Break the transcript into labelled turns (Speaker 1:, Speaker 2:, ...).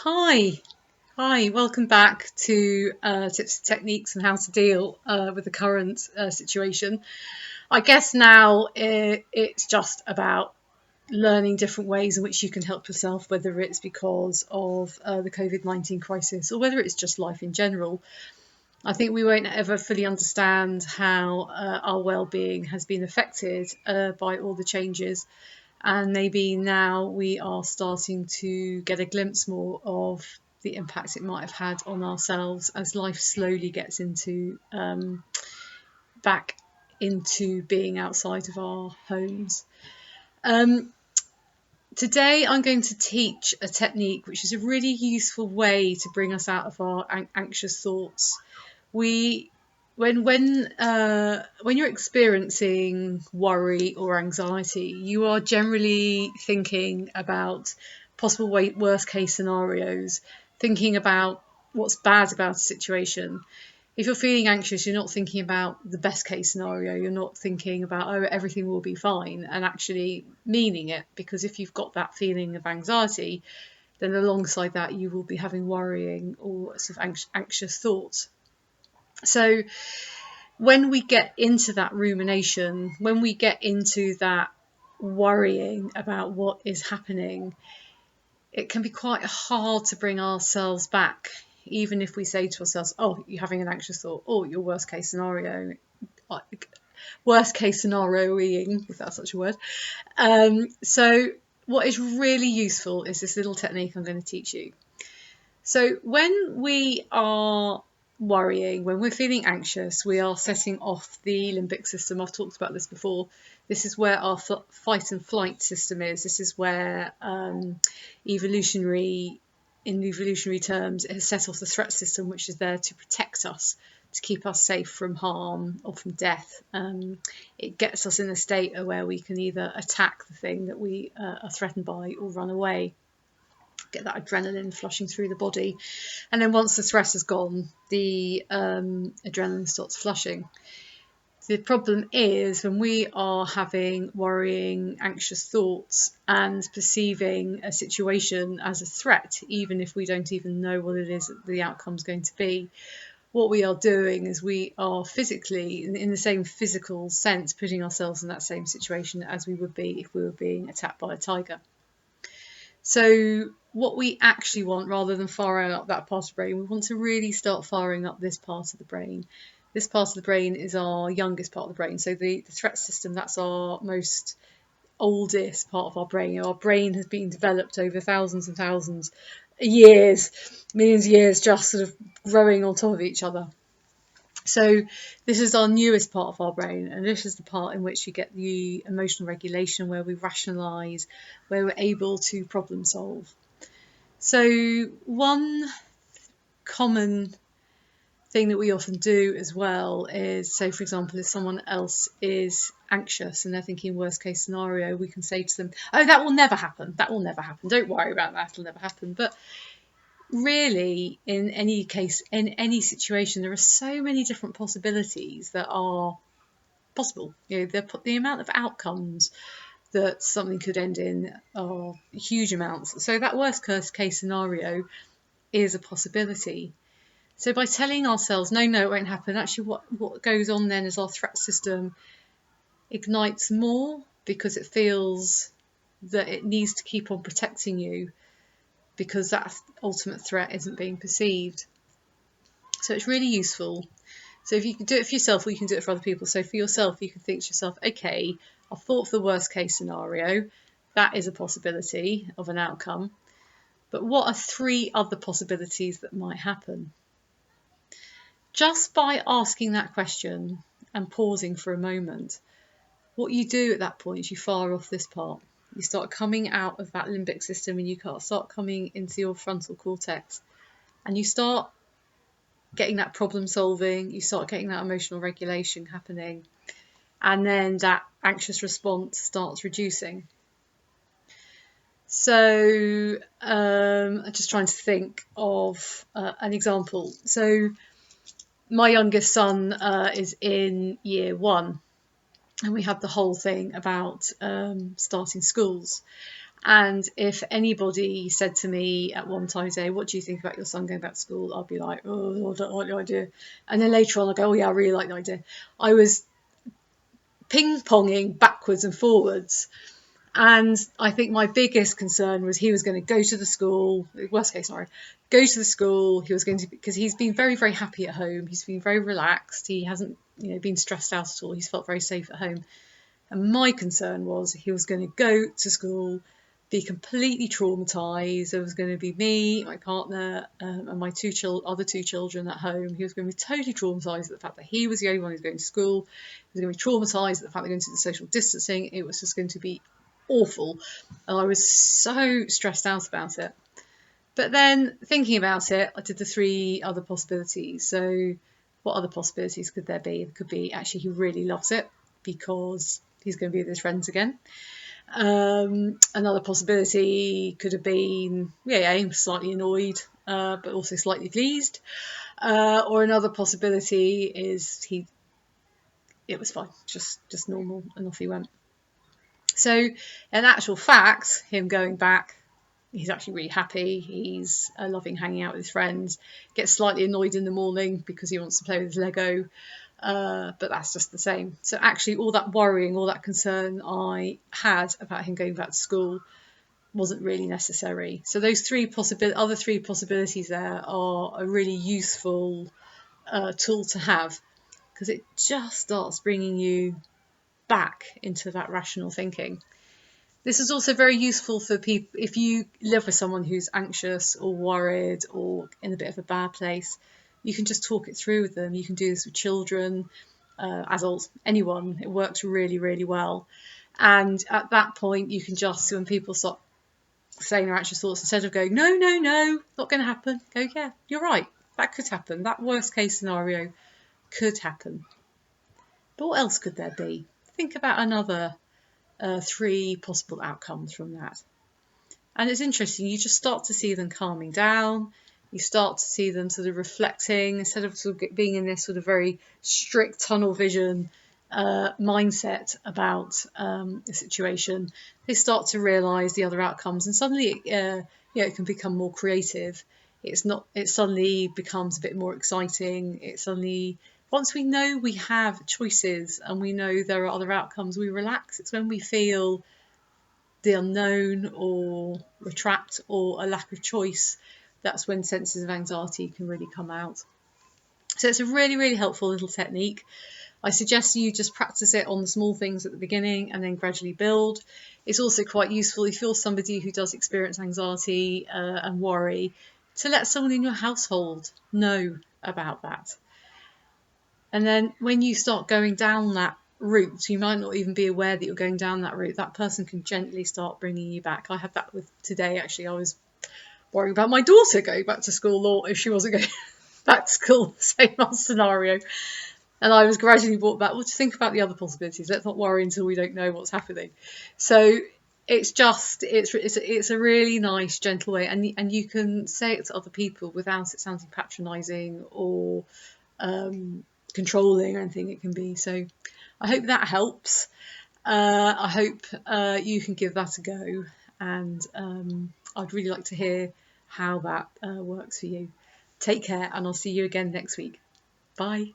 Speaker 1: Hi, welcome back to tips and techniques and how to deal with the current situation. I guess now it's just about learning different ways in which you can help yourself, whether it's because of the COVID-19 crisis or whether it's just life in general. I think we won't ever fully understand how our well-being has been affected by all the changes. And maybe now we are starting to get a glimpse more of the impact it might have had on ourselves as life slowly gets into back into being outside of our homes. Today I'm going to teach a technique which is a really useful way to bring us out of our anxious thoughts. When you're experiencing worry or anxiety, you are generally thinking about possible worst case scenarios, thinking about what's bad about a situation. If you're feeling anxious, you're not thinking about the best case scenario. You're not thinking about, oh, everything will be fine, and actually meaning it, because if you've got that feeling of anxiety, then alongside that you will be having worrying or sort of anxious thoughts. So when we get into that rumination, when we get into that worrying about what is happening, it can be quite hard to bring ourselves back, even if we say to ourselves, oh, you're having an anxious thought, or your worst case scenarioing, if that's such a word. So what is really useful is this little technique I'm going to teach you. So when we are worrying, when we're feeling anxious, we are setting off the limbic system. I've talked about this before. This is where our fight and flight system is. This is where in evolutionary terms, it has set off the threat system, which is there to protect us, to keep us safe from harm or from death. It gets us in a state where we can either attack the thing that we are threatened by or run away. Get that adrenaline flushing through the body, and then once the threat is gone, the adrenaline starts flushing. The problem is when we are having worrying, anxious thoughts and perceiving a situation as a threat, even if we don't even know what it is that the outcome is going to be, what we are doing is we are physically, in the same physical sense, putting ourselves in that same situation as we would be if we were being attacked by a tiger. So what we actually want, rather than firing up that part of the brain, we want to really start firing up this part of the brain. This part of the brain is our youngest part of the brain. So the threat system, that's our most oldest part of our brain. Our brain has been developed over thousands and thousands of years, millions of years, just sort of growing on top of each other. So this is our newest part of our brain, and this is the part in which you get the emotional regulation, where we rationalise, where we're able to problem solve. So one common thing that we often do as well is, say for example, if someone else is anxious and they're thinking worst case scenario, we can say to them, oh, that will never happen, don't worry about that, it'll never happen. But really, in any case, in any situation, there are so many different possibilities that are possible. The amount of outcomes that something could end in are huge amounts. So that worst case scenario is a possibility. So by telling ourselves, no, it won't happen, actually what goes on then is our threat system ignites more, because it feels that it needs to keep on protecting you, because that ultimate threat isn't being perceived. So it's really useful. So if you can do it for yourself, or you can do it for other people. So for yourself, you can think to yourself, okay, I've thought of the worst case scenario. That is a possibility of an outcome. But what are 3 other possibilities that might happen? Just by asking that question and pausing for a moment, what you do at that point is you fire off this part. You start coming out of that limbic system, and you start coming into your frontal cortex, and you start getting that problem solving, you start getting that emotional regulation happening, and then that anxious response starts reducing. So I'm just trying to think of an example. So my youngest son is in year 1, and we had the whole thing about starting schools. And if anybody said to me at one time today, what do you think about your son going back to school? I'd be like, oh, I don't like the idea. And then later on, I'll go, oh yeah, I really like the idea. I was ping-ponging backwards and forwards. And I think my biggest concern was he was going to go to the school, worst case scenario, go to the school. He was going to, because he's been very, very happy at home. He's been very relaxed. He hasn't, been stressed out at all. He's felt very safe at home. And my concern was he was going to go to school, be completely traumatised. There was going to be me, my partner, and my other two children at home. He was going to be totally traumatised at the fact that he was the only one who's going to school. He was going to be traumatised at the fact they're going to do the social distancing. It was just going to be awful. And I was so stressed out about it. But then thinking about it, I did the 3 other possibilities. So what other possibilities could there be? It could be actually he really loves it because he's going to be with his friends again. Another possibility could have been, slightly annoyed, but also slightly pleased. Or another possibility is it was fine, just normal, and off he went. So in actual fact, him going back, he's actually really happy. He's loving hanging out with his friends. Gets slightly annoyed in the morning because he wants to play with his Lego. But that's just the same. So actually all that worrying, all that concern I had about him going back to school wasn't really necessary. So those other three possibilities there are a really useful tool to have, because it just starts bringing you back into that rational thinking. This is also very useful for people if you live with someone who's anxious or worried or in a bit of a bad place. You can just talk it through with them. You can do this with children, adults, anyone. It works really, really well. And at that point, you can just, when people start saying their anxious thoughts, instead of going, no, not going to happen, go, yeah, you're right, that could happen. That worst case scenario could happen. But what else could there be? Think about another 3 possible outcomes from that. And it's interesting, you just start to see them calming down. You start to see them sort of reflecting, instead of sort of being in this sort of very strict tunnel vision mindset about the situation. They start to realise the other outcomes, and suddenly it can become more creative. It suddenly becomes a bit more exciting. It suddenly, once we know we have choices and we know there are other outcomes, we relax. It's when we feel the unknown or we're trapped or a lack of choice, that's when senses of anxiety can really come out. So it's a really, really helpful little technique. I suggest you just practice it on the small things at the beginning and then gradually build. It's also quite useful if you're somebody who does experience anxiety and worry, to let someone in your household know about that. And then when you start going down that route, you might not even be aware that you're going down that route. That person can gently start bringing you back. I had that with today, actually. I was worrying about my daughter going back to school, or if she wasn't going back to school, same old scenario. And I was gradually brought back, well, to think about the other possibilities. Let's not worry until we don't know what's happening. So it's a really nice, gentle way, and you can say it to other people without it sounding patronising or controlling or anything it can be. So I hope that helps. I hope you can give that a go, and I'd really like to hear how that works for you. Take care, and I'll see you again next week. Bye.